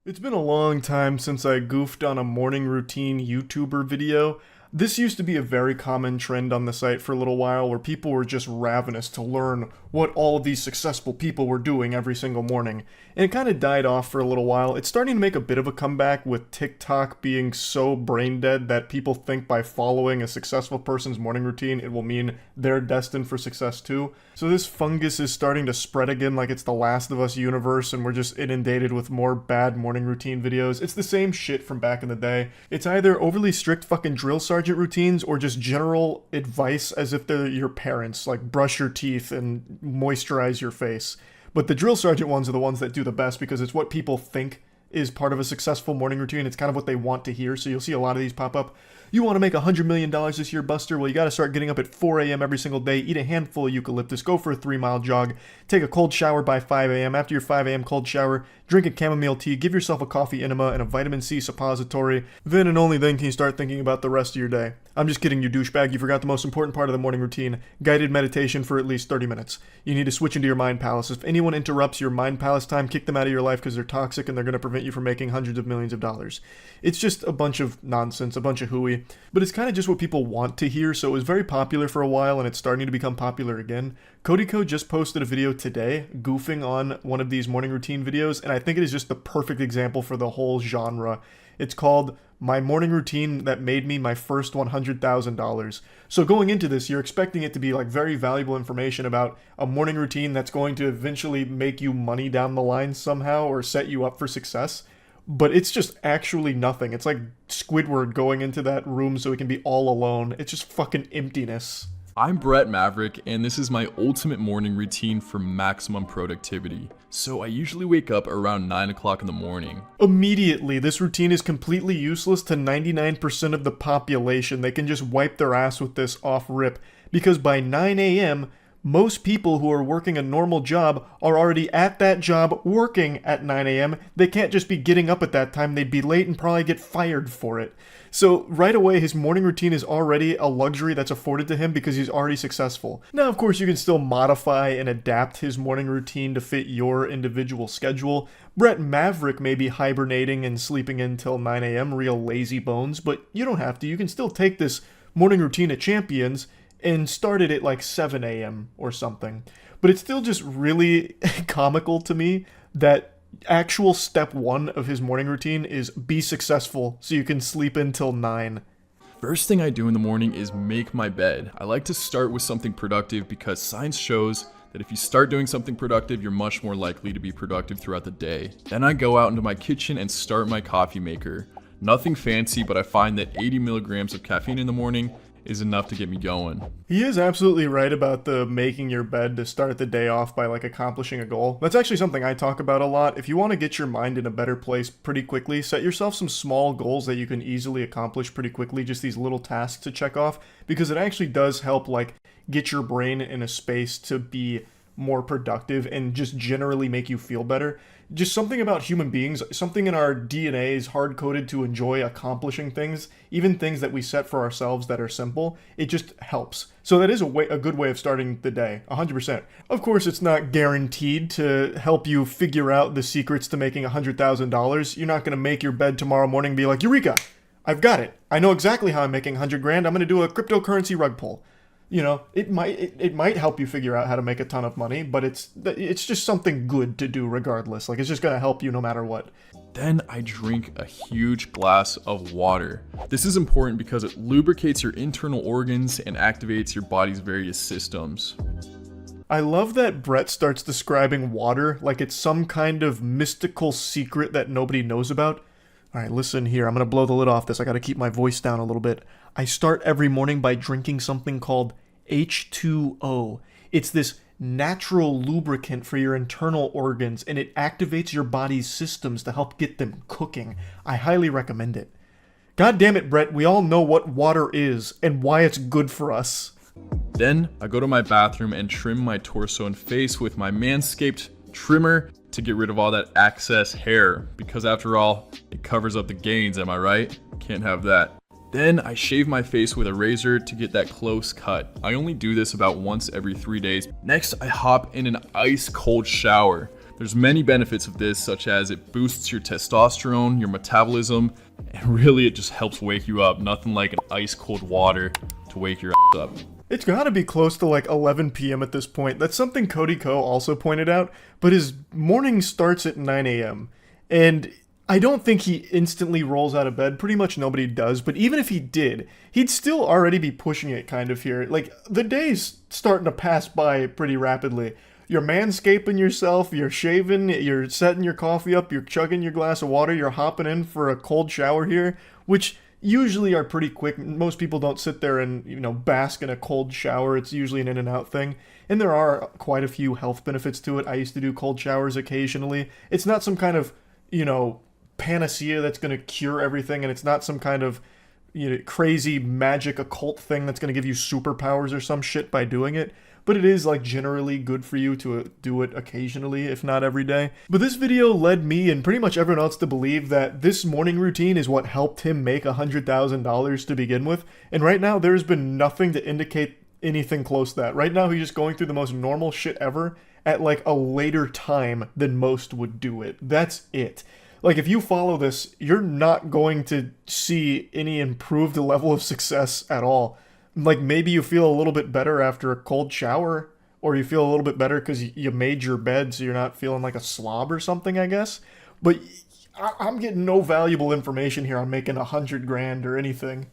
It's been a long time since I goofed on a morning routine YouTuber video. This used to be a very common trend on the site for a little while where people were just ravenous to learn what all of these successful people were doing every single morning. And it kind of died off for a little while. It's starting to make a bit of a comeback with TikTok being so brain dead that people think by following a successful person's morning routine it will mean they're destined for success too. So this fungus is starting to spread again like it's the Last of Us universe and we're just inundated with more bad morning routine videos. It's the same shit from back in the day. It's either overly strict fucking drill sergeant routines or just general advice as if they're your parents, like brush your teeth and moisturize your face. But the drill sergeant ones are the ones that do the best because it's what people think is part of a successful morning routine. It's kind of what they want to hear. So you'll see a lot of these pop up. You want to make $100 million this year, Buster? Well, you got to start getting up at 4 a.m. every single day, eat a handful of eucalyptus, go for a 3-mile jog, take a cold shower by 5 a.m. After your 5 a.m. cold shower, drink a chamomile tea, give yourself a coffee enema and a vitamin C suppository. Then and only then can you start thinking about the rest of your day. I'm just kidding, you douchebag. You forgot the most important part of the morning routine, guided meditation for at least 30 minutes. You need to switch into your mind palace. If anyone interrupts your mind palace time, kick them out of your life because they're toxic and they're going to prevent you from making hundreds of millions of dollars. It's just a bunch of nonsense, a bunch of hooey, but it's kind of just what people want to hear, so it was very popular for a while and it's starting to become popular again. Codyco just posted a video today goofing on one of these morning routine videos, and I think it is just the perfect example for the whole genre. It's called My Morning Routine That Made Me My First $100,000. So going into this, you're expecting it to be like very valuable information about a morning routine that's going to eventually make you money down the line somehow or set you up for success. But it's just actually nothing. It's like Squidward going into that room so he can be all alone. It's just fucking emptiness. I'm Brett Maverick, and this is my ultimate morning routine for maximum productivity. So I usually wake up around 9 o'clock in the morning. Immediately, this routine is completely useless to 99% of the population. They can just wipe their ass with this off rip, because by 9 a.m., most people who are working a normal job are already at that job working at 9 a.m. They can't just be getting up at that time. They'd be late and probably get fired for it. So right away, his morning routine is already a luxury that's afforded to him because he's already successful. Now, of course, you can still modify and adapt his morning routine to fit your individual schedule. Brett Maverick may be hibernating and sleeping until 9 a.m., real lazy bones, but you don't have to. You can still take this morning routine of champions and started at like 7 a.m. or something. But it's still just really comical to me that actual step one of his morning routine is be successful so you can sleep until 9. First thing I do in the morning is make my bed. I like to start with something productive because science shows that if you start doing something productive, you're much more likely to be productive throughout the day. Then I go out into my kitchen and start my coffee maker. Nothing fancy, but I find that 80 milligrams of caffeine in the morning is enough to get me going. He is absolutely right about the making your bed to start the day off by like accomplishing a goal. That's actually something I talk about a lot. If you want to get your mind in a better place pretty quickly, set yourself some small goals that you can easily accomplish pretty quickly, just these little tasks to check off, because it actually does help like get your brain in a space to be more productive and just generally make you feel better. Just something about human beings, something in our DNA is hard-coded to enjoy accomplishing things, even things that we set for ourselves that are simple. It just helps. So that is a good way of starting the day, 100%. Of course, it's not guaranteed to help you figure out the secrets to making $100,000. You're not going to make your bed tomorrow morning and be like, Eureka, I've got it. I know exactly how I'm making 100 grand. I'm going to do a cryptocurrency rug pull. You know, it might help you figure out how to make a ton of money, but it's just something good to do regardless. Like, it's just going to help you no matter what. Then I drink a huge glass of water. This is important because it lubricates your internal organs and activates your body's various systems. I love that Brett starts describing water like it's some kind of mystical secret that nobody knows about. All right, listen here. I'm going to blow the lid off this. I got to keep my voice down a little bit. I start every morning by drinking something called H2O. It's this natural lubricant for your internal organs, and it activates your body's systems to help get them cooking. I highly recommend it. God damn it, Brett. We all know what water is and why it's good for us. Then I go to my bathroom and trim my torso and face with my Manscaped trimmer to get rid of all that excess hair, because after all, it covers up the gains, am I right? Can't have that. Then I shave my face with a razor to get that close cut. I only do this about once every 3 days. Next, I hop in an ice cold shower. There's many benefits of this, such as it boosts your testosterone, your metabolism, and really it just helps wake you up. Nothing like an ice cold water to wake your ass up. It's gotta be close to like 11 p.m. at this point. That's something Cody Ko also pointed out, but his morning starts at 9 a.m. And I don't think he instantly rolls out of bed. Pretty much nobody does, but even if he did, he'd still already be pushing it kind of here. Like, the day's starting to pass by pretty rapidly. You're manscaping yourself, you're shaving, you're setting your coffee up, you're chugging your glass of water, you're hopping in for a cold shower here, which usually are pretty quick. Most people don't sit there and, bask in a cold shower. It's usually an in and out thing. And there are quite a few health benefits to it. I used to do cold showers occasionally. It's not some kind of, panacea that's going to cure everything, and it's not some kind of crazy magic occult thing that's going to give you superpowers or some shit by doing it. But it is like generally good for you to do it occasionally, if not every day. But this video led me and pretty much everyone else to believe that this morning routine is what helped him make $100,000 to begin with. And right now there's been nothing to indicate anything close to that. Right now he's just going through the most normal shit ever at like a later time than most would do it. That's it. Like, if you follow this, you're not going to see any improved level of success at all. Like, maybe you feel a little bit better after a cold shower, or you feel a little bit better because you made your bed so you're not feeling like a slob or something, I guess. But I'm getting no valuable information here on making $100,000 or anything.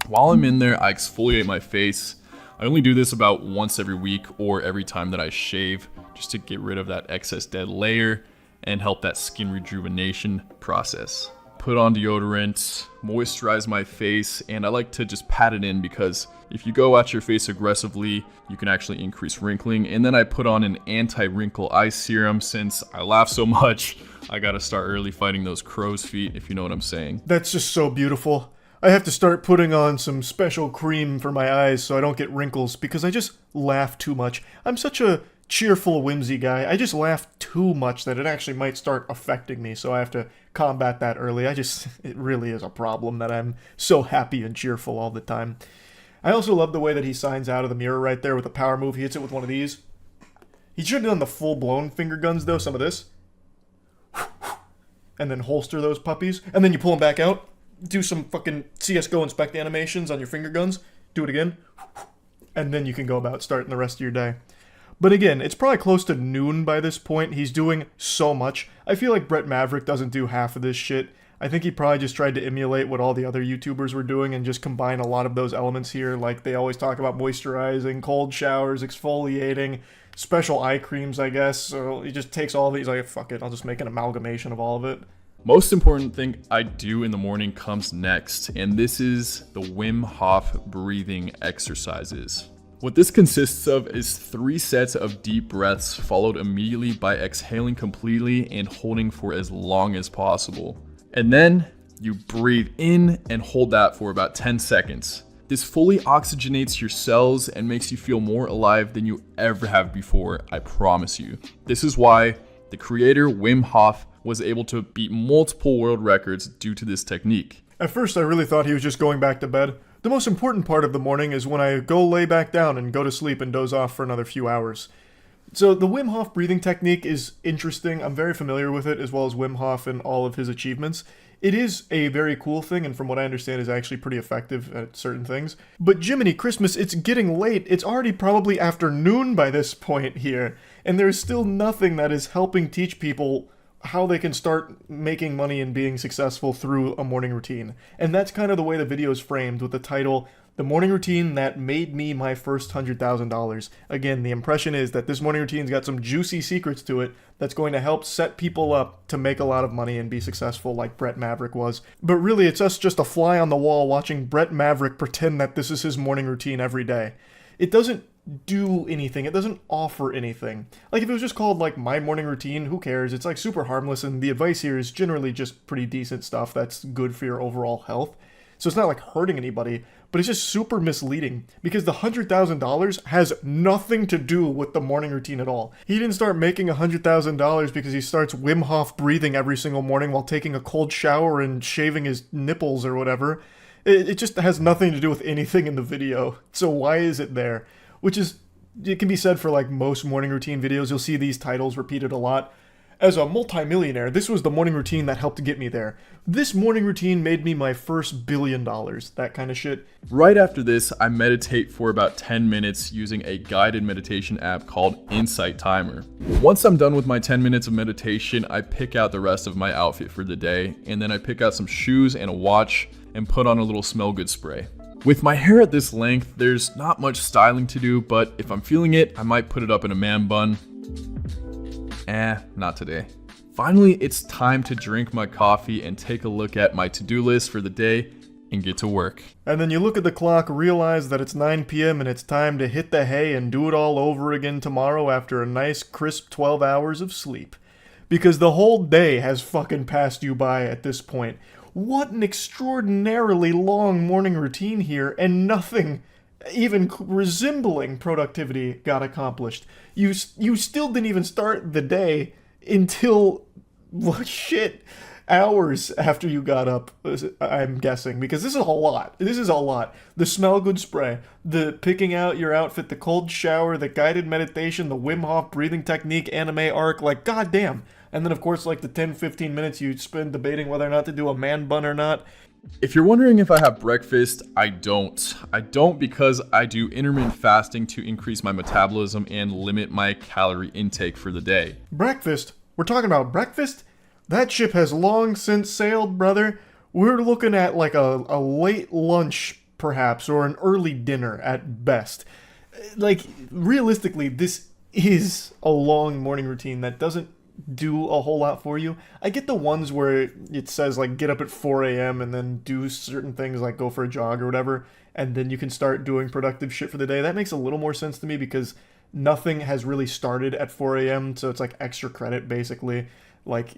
While I'm in there, I exfoliate my face. I only do this about once every week or every time that I shave, just to get rid of that excess dead layer and help that skin rejuvenation process. Put on deodorant, moisturize my face, and I like to just pat it in because if you go at your face aggressively, you can actually increase wrinkling. And then I put on an anti-wrinkle eye serum. Since I laugh so much, I gotta start early fighting those crow's feet, if you know what I'm saying. That's just so beautiful. I have to start putting on some special cream for my eyes so I don't get wrinkles because I just laugh too much. I'm such a cheerful, whimsy guy. I just laugh too much that it actually might start affecting me, so I have to combat that early. It really is a problem that I'm so happy and cheerful all the time. I also love the way that he signs out of the mirror right there with a power move. He hits it with one of these. He should have done the full-blown finger guns, though, some of this. And then holster those puppies. And then you pull them back out. Do some fucking CSGO inspect animations on your finger guns. Do it again. And then you can go about starting the rest of your day. But again, it's probably close to noon by this point. He's doing so much. I feel like Brett Maverick doesn't do half of this shit. I think he probably just tried to emulate what all the other YouTubers were doing and just combine a lot of those elements here. Like, they always talk about moisturizing, cold showers, exfoliating, special eye creams, I guess. So he just takes all of these, like, fuck it, I'll just make an amalgamation of all of it. Most important thing I do in the morning comes next, and this is the Wim Hof breathing exercises. What this consists of is 3 sets of deep breaths followed immediately by exhaling completely and holding for as long as possible. And then you breathe in and hold that for about 10 seconds. This fully oxygenates your cells and makes you feel more alive than you ever have before, I promise you. This is why the creator Wim Hof was able to beat multiple world records due to this technique. At first I really thought he was just going back to bed. The most important part of the morning is when I go lay back down and go to sleep and doze off for another few hours. So the Wim Hof breathing technique is interesting. I'm very familiar with it, as well as Wim Hof and all of his achievements. It is a very cool thing, and from what I understand is actually pretty effective at certain things. But Jiminy Christmas, it's getting late. It's already probably afternoon by this point here, and there's still nothing that is helping teach people how they can start making money and being successful through a morning routine. And that's kind of the way the video is framed, with the title, The Morning Routine That Made Me My First $100,000. Again, the impression is that this morning routine's got some juicy secrets to it that's going to help set people up to make a lot of money and be successful like Brett Maverick was. But really, it's us just a fly on the wall watching Brett Maverick pretend that this is his morning routine every day. It doesn't do anything. It doesn't offer anything. Like, if it was just called, like, My Morning Routine, who cares? It's, like, super harmless, and the advice here is generally just pretty decent stuff that's good for your overall health. So it's not, like, hurting anybody, but it's just super misleading, because the $100,000 has nothing to do with the morning routine at all. He didn't start making $100,000 because he starts Wim Hof breathing every single morning while taking a cold shower and shaving his nipples or whatever. It just has nothing to do with anything in the video. So why is it there? Which is, it can be said for like most morning routine videos. You'll see these titles repeated a lot. As a multimillionaire, this was the morning routine that helped get me there. This morning routine made me my first $1 billion, that kind of shit. Right after this, I meditate for about 10 minutes using a guided meditation app called Insight Timer. Once I'm done with my 10 minutes of meditation, I pick out the rest of my outfit for the day, and then I pick out some shoes and a watch and put on a little smell good spray. With my hair at this length, there's not much styling to do, but if I'm feeling it, I might put it up in a man bun. Not today. Finally, it's time to drink my coffee and take a look at my to-do list for the day and get to work. And then you look at the clock, realize that it's 9 p.m. and it's time to hit the hay and do it all over again tomorrow after a nice crisp 12 hours of sleep. Because the whole day has fucking passed you by at this point. What an extraordinarily long morning routine here, and nothing even resembling productivity got accomplished. You still didn't even start the day until, well, shit, hours after you got up, I'm guessing, because this is a lot. This is a lot. The smell good spray, the picking out your outfit, the cold shower, the guided meditation, the Wim Hof breathing technique, anime arc, like, goddamn. And then, of course, like the 10-15 minutes you spend debating whether or not to do a man bun or not. If you're wondering if I have breakfast, I don't. I don't because I do intermittent fasting to increase my metabolism and limit my calorie intake for the day. Breakfast? We're talking about breakfast? That ship has long since sailed, brother. We're looking at like a late lunch, perhaps, or an early dinner at best. Like, realistically, this is a long morning routine that doesn't do a whole lot for you. I get the ones where it says like get up at 4 a.m. and then do certain things like go for a jog or whatever, and then you can start doing productive shit for the day. That makes a little more sense to me because nothing has really started at 4 a.m. so it's like extra credit basically. Like,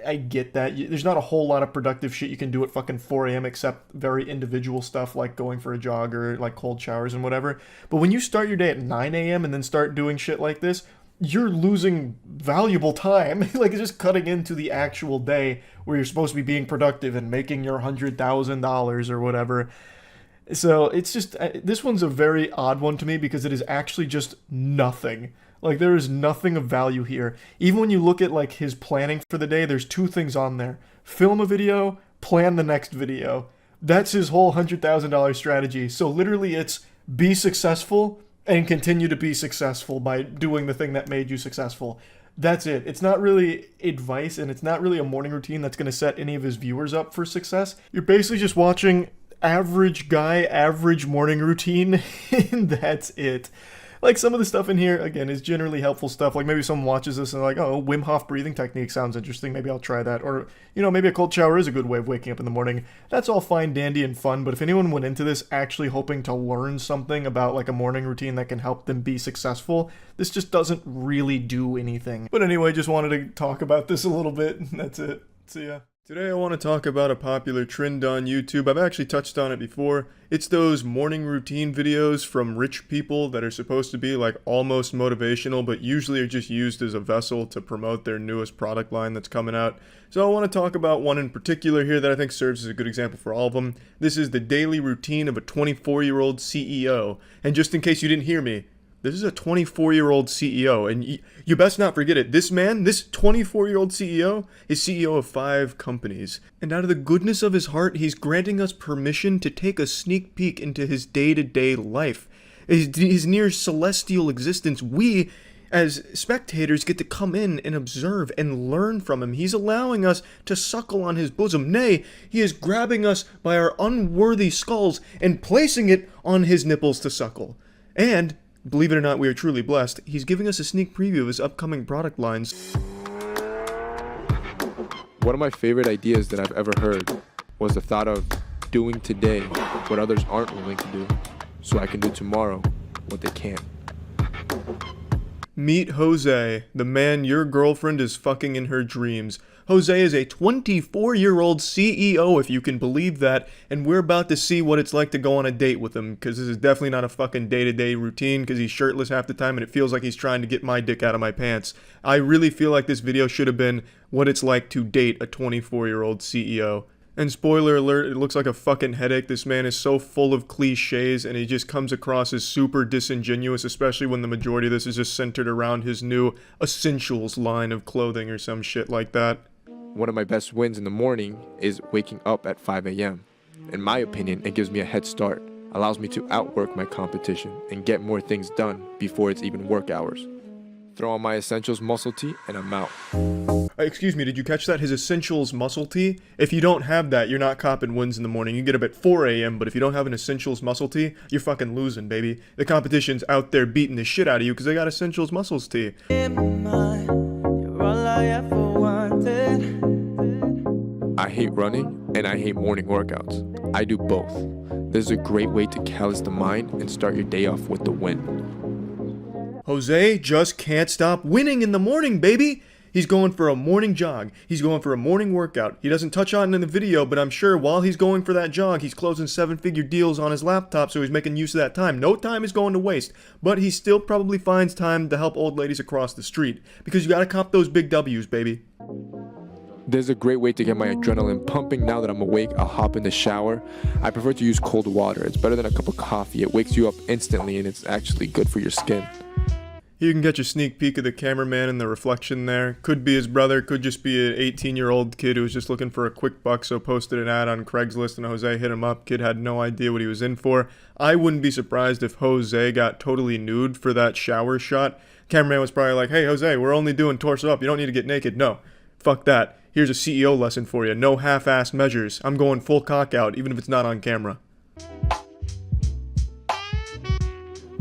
I get that. There's not a whole lot of productive shit you can do at fucking 4 a.m. except very individual stuff like going for a jog or like cold showers and whatever. But when you start your day at 9 a.m. and then start doing shit like this, you're losing valuable time. Like, it's just cutting into the actual day where you're supposed to be being productive and making your $100,000 or whatever. So it's just, this one's a very odd one to me because it is actually just nothing. Like, there is nothing of value here. Even when you look at like his planning for the day, there's two things on there: film a video, plan the next video. That's his whole $100,000 strategy. So literally it's be successful and continue to be successful by doing the thing that made you successful. That's it. It's not really advice, and it's not really a morning routine that's going to set any of his viewers up for success. You're basically just watching average guy, average morning routine, and that's it. Like, some of the stuff in here, again, is generally helpful stuff. Like, maybe someone watches this and they're like, oh, Wim Hof breathing technique sounds interesting. Maybe I'll try that. Or, you know, maybe a cold shower is a good way of waking up in the morning. That's all fine, dandy, and fun. But if anyone went into this actually hoping to learn something about, like, a morning routine that can help them be successful, this just doesn't really do anything. But anyway, just wanted to talk about this a little bit. That's it. See ya. Today I want to talk about a popular trend on YouTube. I've actually touched on it before. It's those morning routine videos from rich people that are supposed to be like almost motivational, but usually are just used as a vessel to promote their newest product line that's coming out. So I want to talk about one in particular here that I think serves as a good example for all of them. This is the daily routine of a 24-year-old CEO. And just in case you didn't hear me, this is a 24-year-old CEO, and you best not forget it. This man, this 24-year-old CEO, is CEO of 5 companies. And out of the goodness of his heart, he's granting us permission to take a sneak peek into his day-to-day life. His near celestial existence. We, as spectators, get to come in and observe and learn from him. He's allowing us to suckle on his bosom. Nay, he is grabbing us by our unworthy skulls and placing it on his nipples to suckle. And believe it or not, we are truly blessed. He's giving us a sneak preview of his upcoming product lines. One of my favorite ideas that I've ever heard was the thought of doing today what others aren't willing to do, so I can do tomorrow what they can't. Meet Jose, the man your girlfriend is fucking in her dreams. Jose is a 24-year-old CEO, if you can believe that, and we're about to see what it's like to go on a date with him, because this is definitely not a fucking day-to-day routine, because he's shirtless half the time, and it feels like he's trying to get my dick out of my pants. I really feel like this video should have been what it's like to date a 24-year-old CEO. And spoiler alert, it looks like a fucking headache. This man is so full of cliches and he just comes across as super disingenuous, especially when the majority of this is just centered around his new essentials line of clothing or some shit like that. One of my best wins in the morning is waking up at 5 a.m. In my opinion, it gives me a head start, allows me to outwork my competition and get more things done before it's even work hours. Throw on my essentials muscle tee and I'm out. Excuse me, did you catch that? His essentials muscle tee? If you don't have that, you're not copping wins in the morning. You get up at 4 a.m., but if you don't have an essentials muscle tee, you're fucking losing, baby. The competition's out there beating the shit out of you because they got essentials muscles tee. I hate running and I hate morning workouts. I do both. This is a great way to callous the mind and start your day off with the win. Jose just can't stop winning in the morning, baby! He's going for a morning jog. He's going for a morning workout. He doesn't touch on it in the video, but I'm sure while he's going for that jog, he's closing 7-figure deals on his laptop, so he's making use of that time. No time is going to waste, but he still probably finds time to help old ladies across the street, because you gotta cop those big W's, baby. This is a great way to get my adrenaline pumping. Now that I'm awake, I'll hop in the shower. I prefer to use cold water. It's better than a cup of coffee. It wakes you up instantly and it's actually good for your skin. You can get your sneak peek of the cameraman in the reflection there. Could be his brother, could just be an 18-year-old kid who was just looking for a quick buck, so posted an ad on Craigslist and Jose hit him up. Kid had no idea what he was in for. I wouldn't be surprised if Jose got totally nude for that shower shot. Cameraman was probably like, hey Jose, we're only doing torso up, you don't need to get naked. No, fuck that. Here's a CEO lesson for you. No half-assed measures. I'm going full cock out, even if it's not on camera.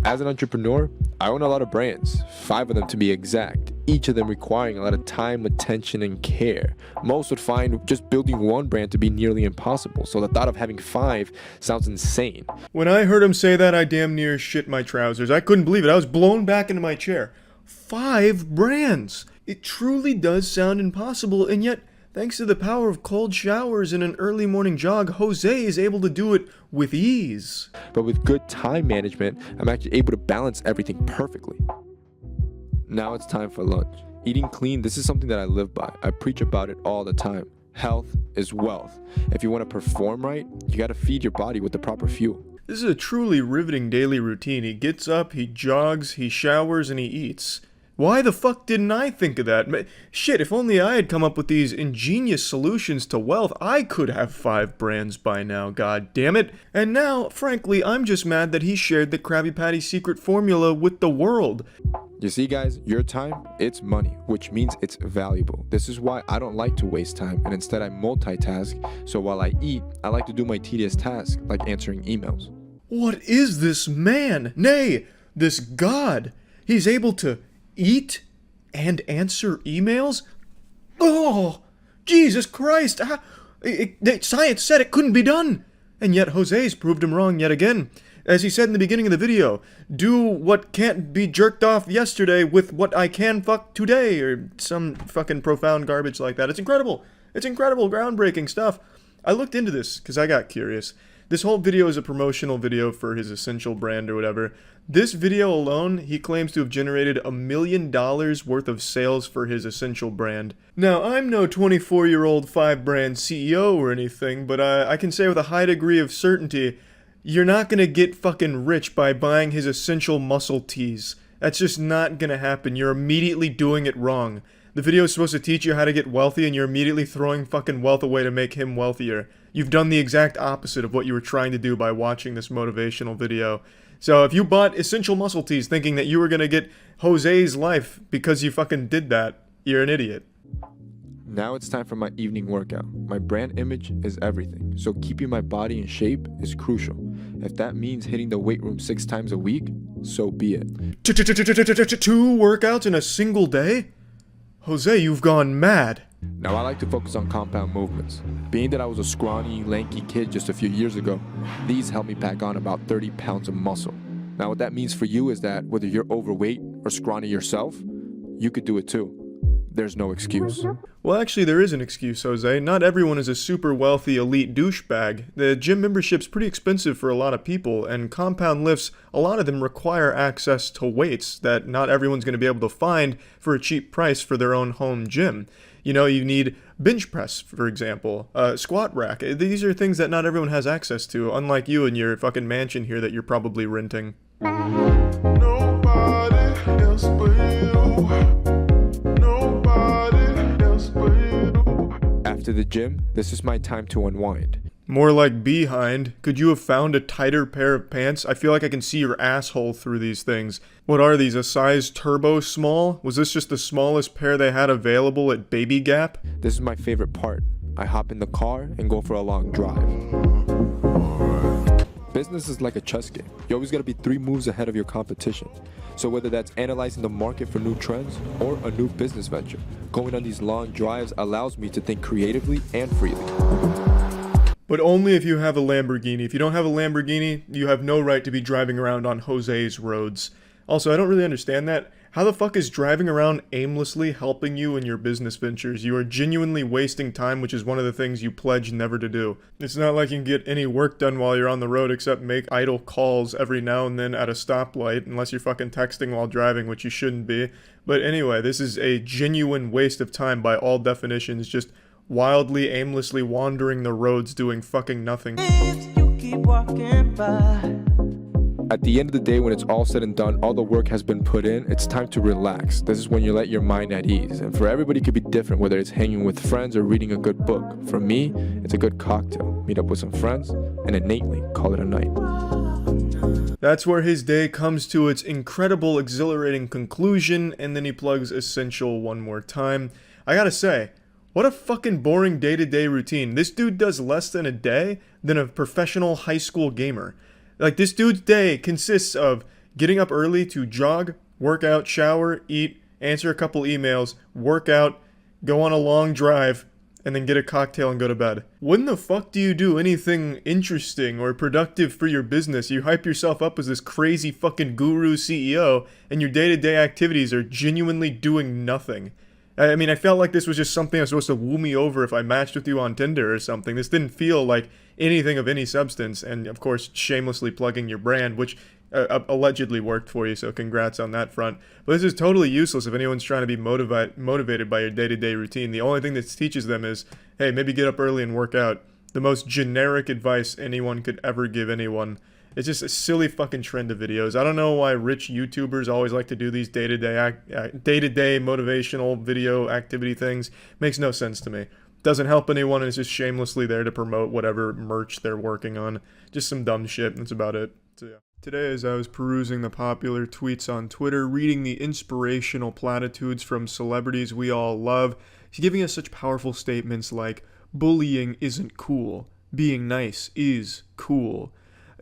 As an entrepreneur, I own a lot of brands, 5 of them to be exact, each of them requiring a lot of time, attention, and care. Most would find just building one brand to be nearly impossible, so the thought of having 5 sounds insane. When I heard him say that, I damn near shit my trousers. I couldn't believe it. I was blown back into my chair. 5 brands! It truly does sound impossible, and yet, thanks to the power of cold showers and an early morning jog, Jose is able to do it with ease. But with good time management, I'm actually able to balance everything perfectly. Now it's time for lunch. Eating clean, this is something that I live by. I preach about it all the time. Health is wealth. If you want to perform right, you got to feed your body with the proper fuel. This is a truly riveting daily routine. He gets up, he jogs, he showers, and he eats. Why the fuck didn't I think of that? Shit, if only I had come up with these ingenious solutions to wealth, I could have 5 brands by now, god damn it. And now, frankly, I'm just mad that he shared the Krabby Patty secret formula with the world. You see guys, your time, it's money, which means it's valuable. This is why I don't like to waste time, and instead I multitask, so while I eat, I like to do my tedious tasks, like answering emails. What is this man? Nay, this god. He's able to eat and answer emails? Oh, Jesus Christ! Science said it couldn't be done! And yet Jose's proved him wrong yet again. As he said in the beginning of the video, do what can't be jerked off yesterday with what I can fuck today, or some fucking profound garbage like that. It's incredible. It's incredible, groundbreaking stuff. I looked into this because I got curious. This whole video is a promotional video for his essential brand or whatever. This video alone, he claims to have generated $1 million worth of sales for his essential brand. Now, I'm no 24-year-old 5-brand CEO or anything, but I can say with a high degree of certainty, you're not gonna get fucking rich by buying his essential muscle tees. That's just not gonna happen. You're immediately doing it wrong. The video is supposed to teach you how to get wealthy, and you're immediately throwing fucking wealth away to make him wealthier. You've done the exact opposite of what you were trying to do by watching this motivational video. So if you bought essential muscle tees thinking that you were gonna get Jose's life because you fucking did that, you're an idiot. Now it's time for my evening workout. My brand image is everything, so keeping my body in shape is crucial. If that means hitting the weight room 6 times a week, so be it. 2 workouts in a single day? Jose, you've gone mad. Now I like to focus on compound movements. Being that I was a scrawny, lanky kid just a few years ago, these help me pack on about 30 pounds of muscle. Now what that means for you is that whether you're overweight or scrawny yourself, you could do it too. There's no excuse. Well, actually, there is an excuse, Jose. Not everyone is a super wealthy elite douchebag. The gym membership's pretty expensive for a lot of people, and compound lifts, a lot of them require access to weights that not everyone's going to be able to find for a cheap price for their own home gym. You know, you need bench press, for example, squat rack. These are things that not everyone has access to, unlike you and your fucking mansion here that you're probably renting. Nobody else but you. Nobody else but you. After the gym, this is my time to unwind. More like behind. Could you have found a tighter pair of pants? I feel like I can see your asshole through these things. What are these, a size turbo small? Was this just the smallest pair they had available at Baby Gap? This is my favorite part. I hop in the car and go for a long drive. Business is like a chess game. You always gotta be 3 moves ahead of your competition. So whether that's analyzing the market for new trends or a new business venture, going on these long drives allows me to think creatively and freely. But only if you have a Lamborghini. If you don't have a Lamborghini, you have no right to be driving around on Jose's roads. Also, I don't really understand that. How the fuck is driving around aimlessly helping you in your business ventures? You are genuinely wasting time, which is one of the things you pledge never to do. It's not like you can get any work done while you're on the road except make idle calls every now and then at a stoplight, unless you're fucking texting while driving, which you shouldn't be. But anyway, this is a genuine waste of time by all definitions, just wildly, aimlessly wandering the roads doing fucking nothing. You keep walking by. At the end of the day, when it's all said and done, all the work has been put in, it's time to relax. This is when you let your mind at ease. And for everybody, it could be different, whether it's hanging with friends or reading a good book. For me, it's a good cocktail. Meet up with some friends and innately call it a night. That's where his day comes to its incredible, exhilarating conclusion, and then he plugs Essential one more time. I gotta say, what a fucking boring day-to-day routine. This dude does less than a day than a professional high school gamer. Like, this dude's day consists of getting up early to jog, work out, shower, eat, answer a couple emails, work out, go on a long drive, and then get a cocktail and go to bed. When the fuck do you do anything interesting or productive for your business? You hype yourself up as this crazy fucking guru CEO, and your day-to-day activities are genuinely doing nothing. I mean, I felt like this was just something that was supposed to woo me over if I matched with you on Tinder or something. This didn't feel like anything of any substance, and of course, shamelessly plugging your brand, which allegedly worked for you, so congrats on that front. But this is totally useless if anyone's trying to be motivated by your day-to-day routine. The only thing this teaches them is, hey, maybe get up early and work out. The most generic advice anyone could ever give anyone. It's just a silly fucking trend of videos. I don't know why rich YouTubers always like to do these day-to-day motivational video activity things. Makes no sense to me. Doesn't help anyone, and it's just shamelessly there to promote whatever merch they're working on. Just some dumb shit, that's about it. So yeah. Today, as I was perusing the popular tweets on Twitter, reading the inspirational platitudes from celebrities we all love, he's giving us such powerful statements like, bullying isn't cool, being nice is cool.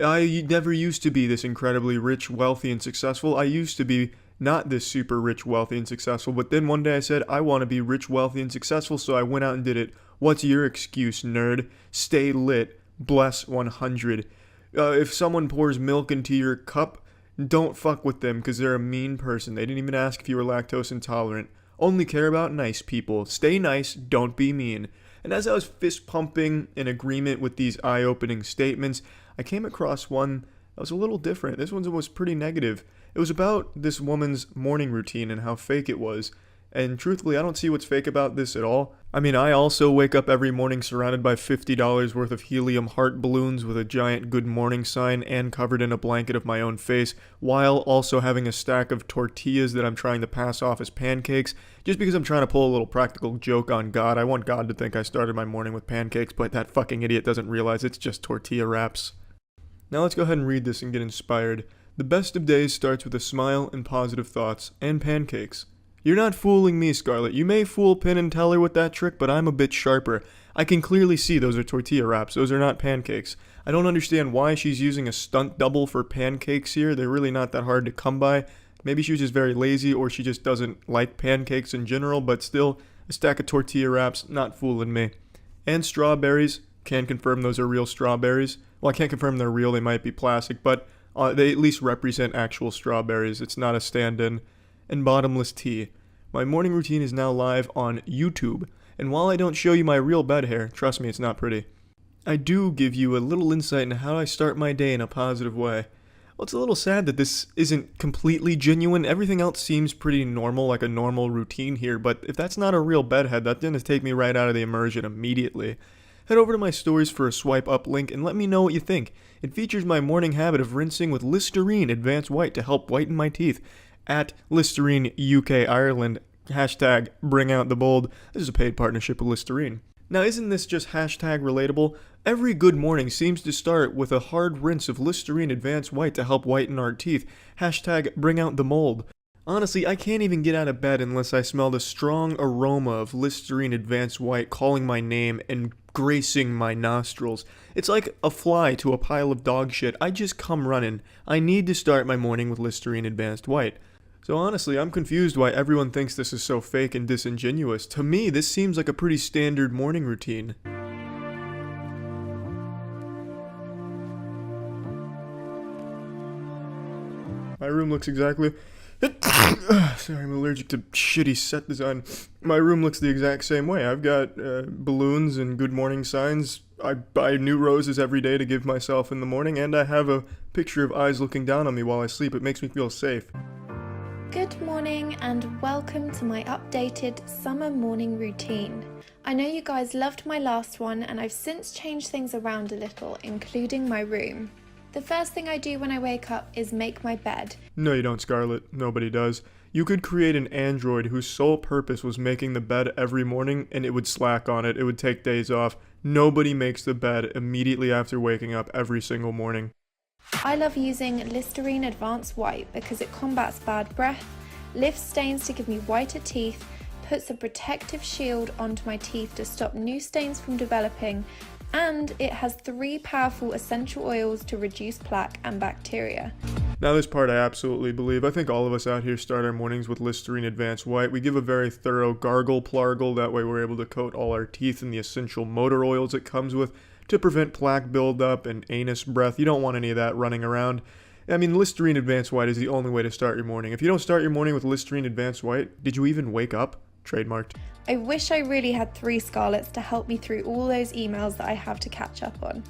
I never used to be this incredibly rich, wealthy, and successful. I used to be not this super rich, wealthy, and successful. But then one day I said, I want to be rich, wealthy, and successful, so I went out and did it. What's your excuse, nerd? Stay lit. Bless 100. If someone pours milk into your cup, don't fuck with them because they're a mean person. They didn't even ask if you were lactose intolerant. Only care about nice people. Stay nice, don't be mean. And as I was fist pumping in agreement with these eye-opening statements, I came across one that was a little different. This one was pretty negative. It was about this woman's morning routine and how fake it was. And truthfully, I don't see what's fake about this at all. I mean, I also wake up every morning surrounded by $50 worth of helium heart balloons with a giant good morning sign and covered in a blanket of my own face, while also having a stack of tortillas that I'm trying to pass off as pancakes, just because I'm trying to pull a little practical joke on God. I want God to think I started my morning with pancakes, but that fucking idiot doesn't realize it's just tortilla wraps. Now let's go ahead and read this and get inspired. The best of days starts with a smile and positive thoughts, and pancakes. You're not fooling me, Scarlett. You may fool Penn and Teller with that trick, but I'm a bit sharper. I can clearly see those are tortilla wraps. Those are not pancakes. I don't understand why she's using a stunt double for pancakes here. They're really not that hard to come by. Maybe she was just very lazy, or she just doesn't like pancakes in general, but still, a stack of tortilla wraps, not fooling me. And strawberries. Can confirm those are real strawberries. Well, I can't confirm they're real. They might be plastic, but they at least represent actual strawberries. It's not a stand-in. And bottomless tea. My morning routine is now live on YouTube, and while I don't show you my real bed hair, trust me, it's not pretty, I do give you a little insight into how I start my day in a positive way. Well, it's a little sad that this isn't completely genuine. Everything else seems pretty normal, like a normal routine here, but if that's not a real bedhead, that's gonna take me right out of the immersion immediately. Head over to my stories for a swipe up link and let me know what you think. It features my morning habit of rinsing with Listerine Advanced White to help whiten my teeth. At Listerine UK Ireland, hashtag bring out the bold. This is a paid partnership with Listerine. Now, isn't this just hashtag relatable? Every good morning seems to start with a hard rinse of Listerine Advanced White to help whiten our teeth. Hashtag bring out the mold. Honestly, I can't even get out of bed unless I smell the strong aroma of Listerine Advanced White calling my name and gracing my nostrils. It's like a fly to a pile of dog shit. I just come running. I need to start my morning with Listerine Advanced White. So honestly, I'm confused why everyone thinks this is so fake and disingenuous. To me, this seems like a pretty standard morning routine. My room looks exactly... Sorry, I'm allergic to shitty set design. My room looks the exact same way. I've got balloons and good morning signs. I buy new roses every day to give myself in the morning, and I have a picture of eyes looking down on me while I sleep. It makes me feel safe. Good morning and welcome to my updated summer morning routine. I know you guys loved my last one and I've since changed things around a little, including my room. The first thing I do when I wake up is make my bed. No, you don't, Scarlett. Nobody does. You could create an android whose sole purpose was making the bed every morning, and it would slack on it. It would take days off. Nobody makes the bed immediately after waking up every single morning. I love using Listerine Advanced White because it combats bad breath, lifts stains to give me whiter teeth, puts a protective shield onto my teeth to stop new stains from developing, and it has 3 powerful essential oils to reduce plaque and bacteria. Now this part I absolutely believe. I think all of us out here start our mornings with Listerine Advanced White. We give a very thorough gargle plargle, that way we're able to coat all our teeth in the essential motor oils it comes with to prevent plaque buildup and anus breath. You don't want any of that running around. I mean, Listerine Advanced White is the only way to start your morning. If you don't start your morning with Listerine Advanced White, did you even wake up? Trademarked. I wish I really had 3 Scarletts to help me through all those emails that I have to catch up on.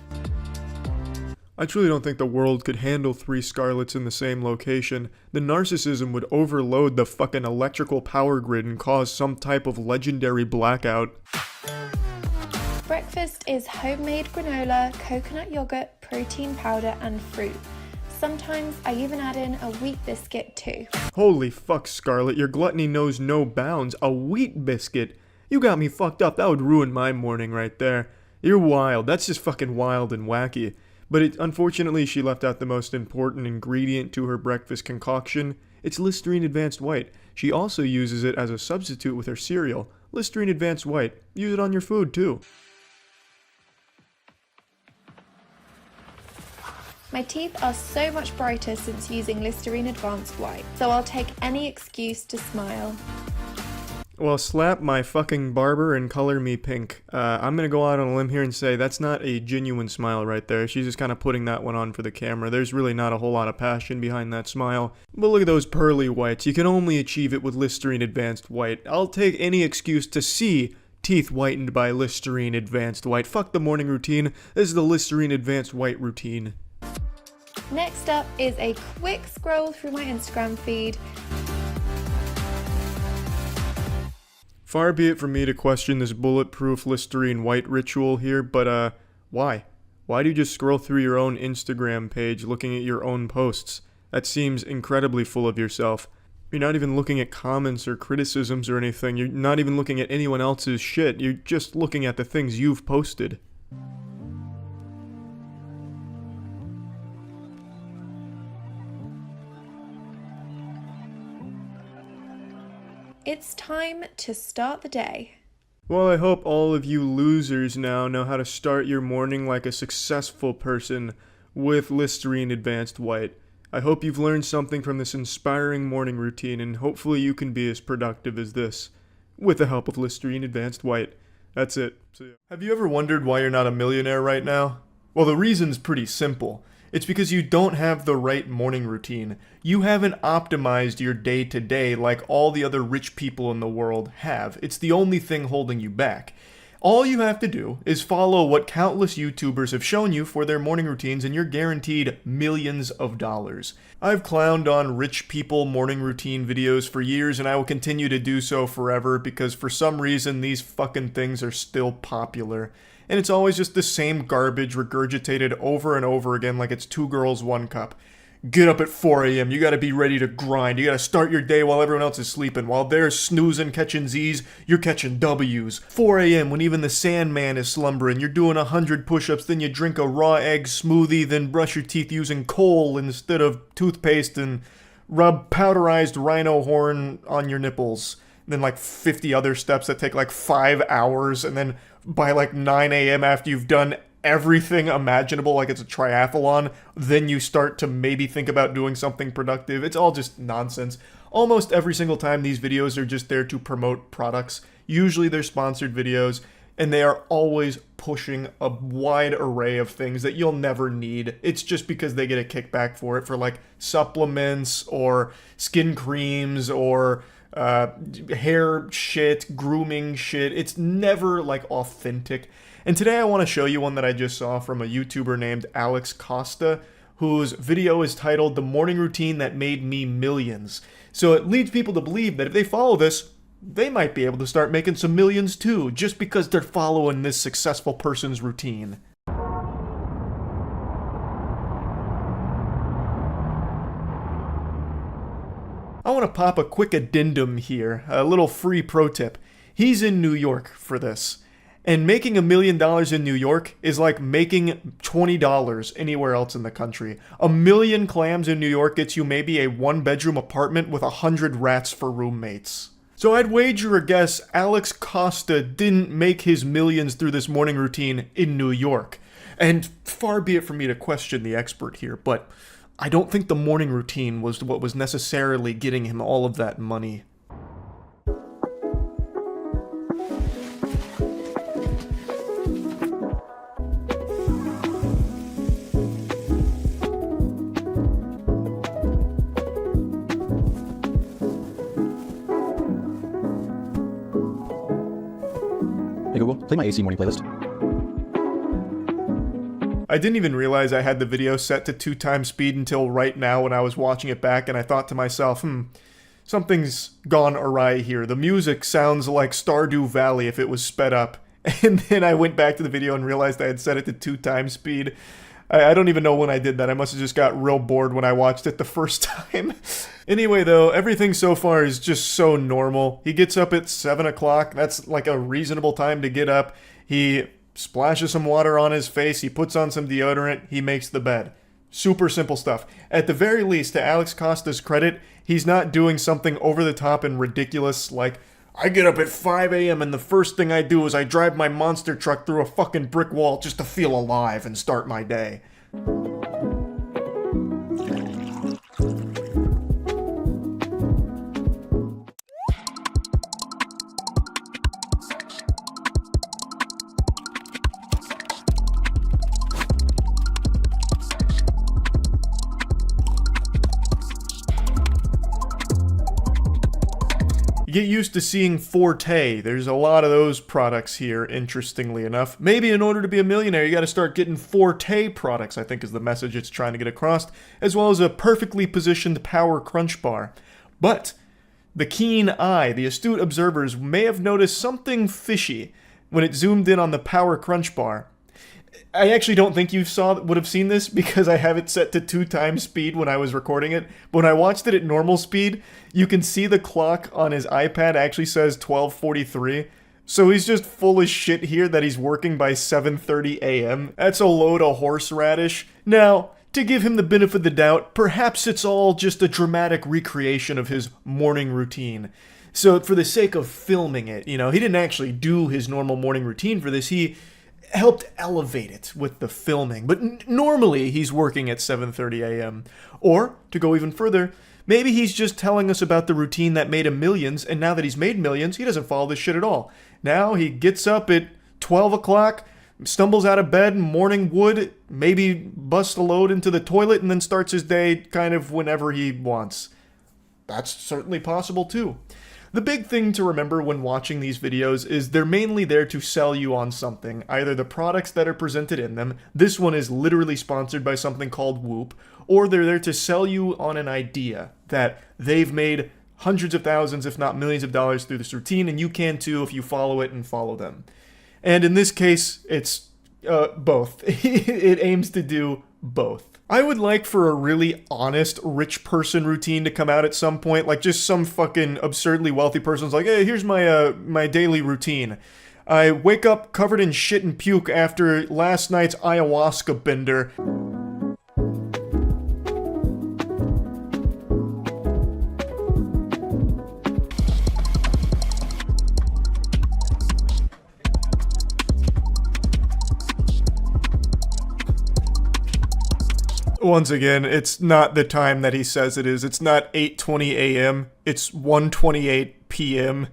I truly don't think the world could handle 3 Scarletts in the same location. The narcissism would overload the fucking electrical power grid and cause some type of legendary blackout. Breakfast is homemade granola, coconut yogurt, protein powder and fruit. Sometimes I even add in a wheat biscuit too. Holy fuck, Scarlett, your gluttony knows no bounds. A wheat biscuit? You got me fucked up. That would ruin my morning right there. You're wild. That's just fucking wild and wacky. But unfortunately, she left out the most important ingredient to her breakfast concoction. It's Listerine Advanced White. She also uses it as a substitute with her cereal. Listerine Advanced White. Use it on your food too. My teeth are so much brighter since using Listerine Advanced White, so I'll take any excuse to smile. Well, slap my fucking barber and color me pink. I'm gonna go out on a limb here and say that's not a genuine smile right there. She's just kind of putting that one on for the camera. There's really not a whole lot of passion behind that smile. But look at those pearly whites. You can only achieve it with Listerine Advanced White. I'll take any excuse to see teeth whitened by Listerine Advanced White. Fuck the morning routine. This is the Listerine Advanced White routine. Next up is a quick scroll through my Instagram feed. Far be it from me to question this bulletproof Listerine White ritual here, but why? Why do you just scroll through your own Instagram page looking at your own posts? That seems incredibly full of yourself. You're not even looking at comments or criticisms or anything. You're not even looking at anyone else's shit. You're just looking at the things you've posted. It's time to start the day. Well, I hope all of you losers now know how to start your morning like a successful person with Listerine Advanced White. I hope you've learned something from this inspiring morning routine, and hopefully you can be as productive as this with the help of Listerine Advanced White. That's it. See ya. Have you ever wondered why you're not a millionaire right now? Well, the reason's pretty simple. It's because you don't have the right morning routine. You haven't optimized your day to day like all the other rich people in the world have. It's the only thing holding you back. All you have to do is follow what countless YouTubers have shown you for their morning routines and you're guaranteed millions of dollars. I've clowned on rich people morning routine videos for years and I will continue to do so forever because for some reason these fucking things are still popular. And it's always just the same garbage regurgitated over and over again like it's 2 girls, 1 cup. Get up at 4 a.m. You gotta be ready to grind. You gotta start your day while everyone else is sleeping. While they're snoozing, catching Z's, you're catching W's. 4 a.m. when even the Sandman is slumbering. You're doing 100 push-ups, then you drink a raw egg smoothie, then brush your teeth using coal instead of toothpaste and rub powderized rhino horn on your nipples. And then like 50 other steps that take like 5 hours, and then by like 9 a.m. after you've done everything imaginable, like it's a triathlon, then you start to maybe think about doing something productive. It's all just nonsense. Almost every single time these videos are just there to promote products. Usually they're sponsored videos, and they are always pushing a wide array of things that you'll never need. It's just because they get a kickback for it, for like supplements or skin creams or hair shit, grooming shit. It's never like authentic. And today I want to show you one that I just saw from a YouTuber named Alex Costa, whose video is titled "The Morning Routine That Made Me Millions." So it leads people to believe that if they follow this, they might be able to start making some millions too, just because they're following this successful person's routine. I want to pop a quick addendum here, a little free pro tip. He's in New York for this. And making $1 million in New York is like making $20 anywhere else in the country. 1 million clams in New York gets you maybe a 1-bedroom apartment with 100 rats for roommates. So I'd wager a guess Alex Costa didn't make his millions through this morning routine in New York. And far be it from me to question the expert here, but I don't think the morning routine was what was necessarily getting him all of that money. Hey Google, play my AC morning playlist. I didn't even realize I had the video set to 2 times speed until right now when I was watching it back, and I thought to myself, something's gone awry here. The music sounds like Stardew Valley if it was sped up. And then I went back to the video and realized I had set it to 2 times speed. I don't even know when I did that. I must have just got real bored when I watched it the first time. Anyway, though, everything so far is just so normal. He gets up at 7 o'clock. That's like a reasonable time to get up. He splashes some water on his face. He puts on some deodorant. He makes the bed. Super simple stuff. At the very least, to Alex Costa's credit, he's not doing something over the top and ridiculous like, I get up at 5 a.m. and the first thing I do is I drive my monster truck through a fucking brick wall just to feel alive and start my day. You get used to seeing Forte. There's a lot of those products here, interestingly enough. Maybe in order to be a millionaire, you gotta start getting Forte products, I think is the message it's trying to get across, as well as a perfectly positioned power crunch bar. But the keen eye, the astute observers, may have noticed something fishy when it zoomed in on the power crunch bar. I actually don't think you would have seen this because I have it set to 2 times speed when I was recording it. But when I watched it at normal speed, you can see the clock on his iPad actually says 12:43. So he's just full of shit here that he's working by 7:30 a.m. That's a load of horseradish. Now, to give him the benefit of the doubt, perhaps it's all just a dramatic recreation of his morning routine. So for the sake of filming it, he didn't actually do his normal morning routine for this. He helped elevate it with the filming. But normally he's working at 7:30 a.m. Or, to go even further, maybe he's just telling us about the routine that made him millions, and now that he's made millions, he doesn't follow this shit at all. Now he gets up at 12 o'clock, stumbles out of bed, morning wood, maybe busts a load into the toilet, and then starts his day kind of whenever he wants. That's certainly possible too. The big thing to remember when watching these videos is they're mainly there to sell you on something, either the products that are presented in them, this one is literally sponsored by something called Whoop, or they're there to sell you on an idea that they've made hundreds of thousands, if not millions of dollars through this routine, and you can too if you follow it and follow them. And in this case, it's both. It aims to do both. I would like for a really honest rich person routine to come out at some point, like just some fucking absurdly wealthy person's like, hey, here's my my daily routine. I wake up covered in shit and puke after last night's ayahuasca bender. Once again, it's not the time that he says it is. It's not 8:20 a.m. It's 1:28 p.m.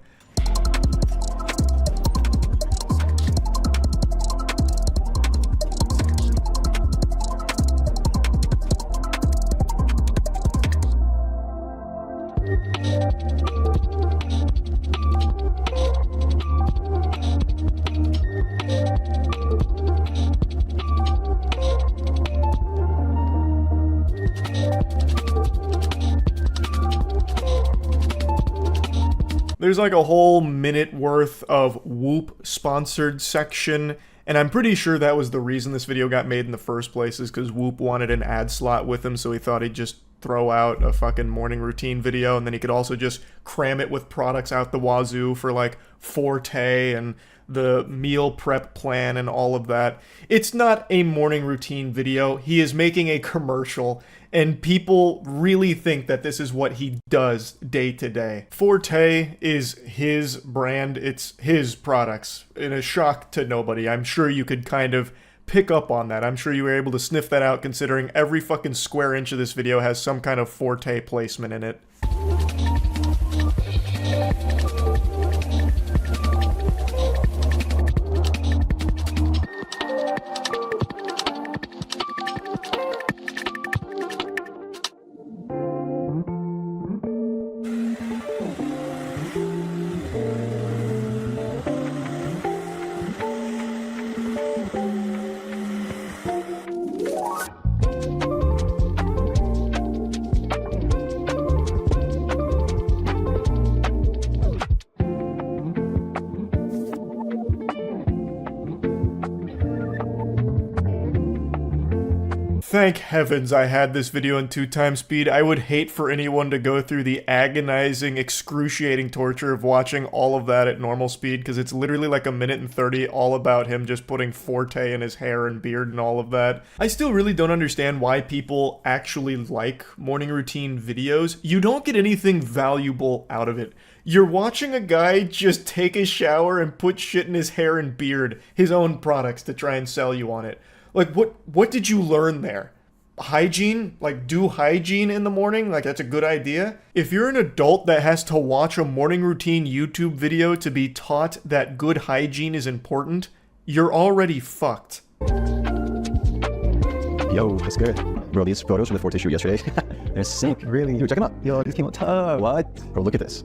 There's like a whole minute worth of Whoop sponsored section, and I'm pretty sure that was the reason this video got made in the first place, is because Whoop wanted an ad slot with him, so he thought he'd just throw out a fucking morning routine video, and then he could also just cram it with products out the wazoo for like Forte and the meal prep plan and all of that. It's not a morning routine video. He is making a commercial, and people really think that this is what he does day to day. Forte is his brand. It's his products. In a shock to nobody. I'm sure you could kind of pick up on that. I'm sure you were able to sniff that out, considering every fucking square inch of this video has some kind of Forte placement in it. Thank heavens I had this video in 2x speed. I would hate for anyone to go through the agonizing, excruciating torture of watching all of that at normal speed, because it's literally like a minute and 30 all about him just putting Forte in his hair and beard and all of that. I still really don't understand why people actually like morning routine videos. You don't get anything valuable out of it. You're watching a guy just take a shower and put shit in his hair and beard, his own products, to try and sell you on it. Like, what did you learn there? Hygiene? Like, do hygiene in the morning? Like, that's a good idea? If you're an adult that has to watch a morning routine YouTube video to be taught that good hygiene is important, you're already fucked. Yo, what's good? Bro, these photos from the Forte shoot yesterday, they're sick, really. Dude, check them out. Yo, this came out tough. What? Bro, look at this.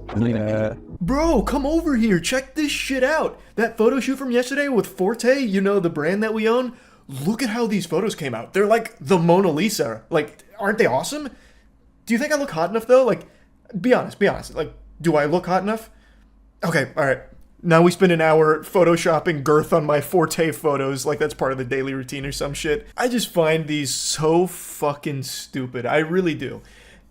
Bro, come over here. Check this shit out. That photo shoot from yesterday with Forte, you know, the brand that we own. Look at how these photos came out. They're like the Mona Lisa. Like, aren't they awesome? Do you think I look hot enough, though? Like, be honest. Like, do I look hot enough? Okay, alright. Now we spend an hour photoshopping girth on my Forte photos, like that's part of the daily routine or some shit. I just find these so fucking stupid. I really do.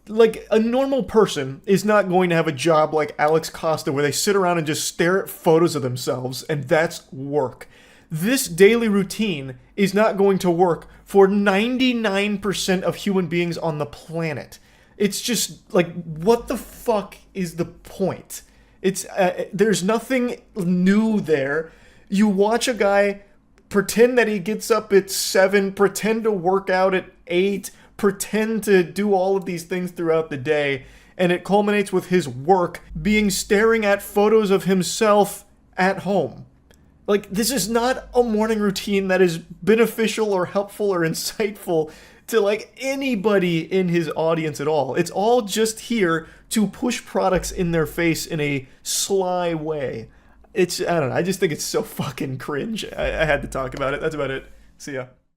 Like, a normal person is not going to have a job like Alex Costa where they sit around and just stare at photos of themselves, and that's work. This daily routine is not going to work for 99% of human beings on the planet. It's just, like, what the fuck is the point? It's, there's nothing new there. You watch a guy pretend that he gets up at 7, pretend to work out at 8, pretend to do all of these things throughout the day, and it culminates with his work being staring at photos of himself at home. Like, this is not a morning routine that is beneficial or helpful or insightful to, like, anybody in his audience at all. It's all just here to push products in their face in a sly way. I don't know, I just think it's so fucking cringe. I had to talk about it. That's about it. See ya.